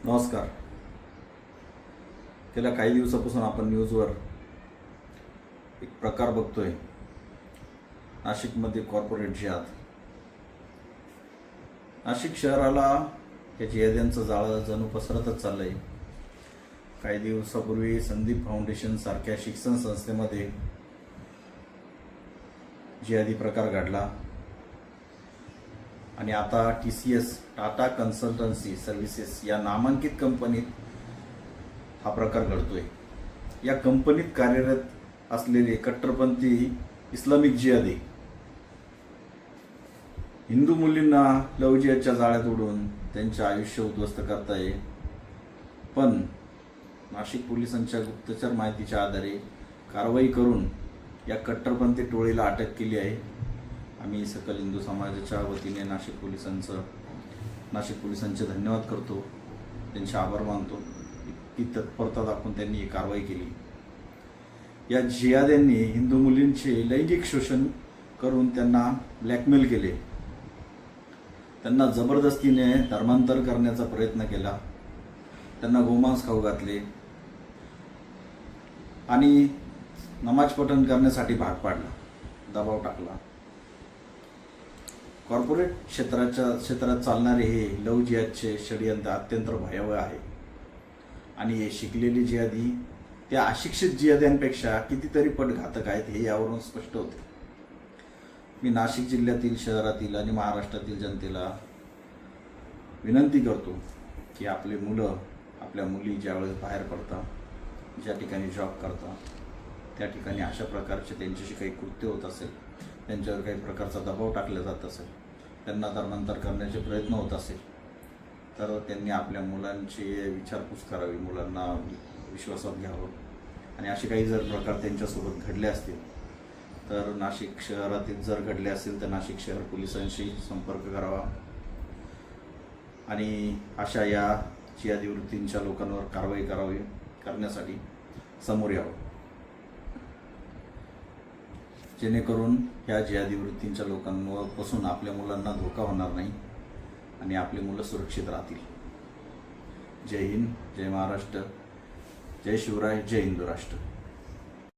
नमस्कार. गेल्या काही दिवसापासून आपण न्यूजवर एक प्रकार बघतोय. नाशिकमध्ये कॉर्पोरेट जिहाद. नाशिक शहराला या जिहाद्यांचं जाळं जणू पसरतच चाललंय. काही दिवसापूर्वी संदीप फाउंडेशन सारख्या शिक्षण संस्थेमध्ये जिहादी प्रकार घडला आणि आता TCS टाटा कन्सल्टन्सी सर्व्हिसेस या नामांकित कंपनीत हा प्रकार घडतोय. या कंपनीत कार्यरत असलेले कट्टरपंथी इस्लामिक जिहादी हिंदू मुलींना लव्ह जिहादच्या जाळ्यात उडून त्यांचे आयुष्य उद्ध्वस्त करताय. पण नाशिक पोलिसांच्या गुप्तचर माहितीच्या आधारे कारवाई करून या कट्टरपंथी टोळीला अटक केली आहे. आम्ही सकल हिंदू समाजाच्या वतीने नाशिक पोलिसांचे धन्यवाद करतो, त्यांचे आभार मानतो. इतकी तत्परता दाखवून त्यांनी ही कारवाई केली. या जिहाद्यांनी हिंदू मुलींचे लैंगिक शोषण करून त्यांना ब्लॅकमेल केले, त्यांना जबरदस्तीने धर्मांतर करण्याचा प्रयत्न केला, त्यांना गोमांस खाऊ घातले आणि नमाज पठण करण्यासाठी भाग पाडला, दबाव टाकला. कॉर्पोरेट क्षेत्रात चालणारे हे लव्ह जिहादचे षडयंत्र अत्यंत भयावह आहे आणि हे शिकलेले जिहादी त्या अशिक्षित जिहाद्यांपेक्षा कितीतरी पट घातक आहेत हे यावरून स्पष्ट होते. मी नाशिक जिल्ह्यातील, शहरातील आणि महाराष्ट्रातील जनतेला विनंती करतो की आपले मुलं, आपल्या मुली ज्यावेळेस बाहेर पडतात, ज्या ठिकाणी जॉब करतात, त्या ठिकाणी अशा प्रकारचे त्यांच्याशी काही कृत्य होत असेल, त्यांच्यावर काही प्रकारचा दबाव टाकला जात असेल, त्यांना धर्मांतर करण्याचे प्रयत्न होत असेल, तर त्यांनी आपल्या मुलांची विचारपूस करावी, मुलांना विश्वासात घ्यावं. आणि असे काही जर प्रकार त्यांच्यासोबत घडले असतील तर नाशिक शहरातील जर घडले असतील तर नाशिक शहर पोलिसांशी संपर्क करावा आणि अशा या जिहादी वृत्तींच्या लोकांवर कारवाई करण्यासाठी समोर यावं, जेणेकरून ह्या जिहादी वृत्तींच्या लोकांपासून आपल्या मुलांना धोका होणार नाही आणि आपली मुलं सुरक्षित राहतील. जय हिंद, जय महाराष्ट्र, जय शिवराय, जय हिंदू राष्ट्र.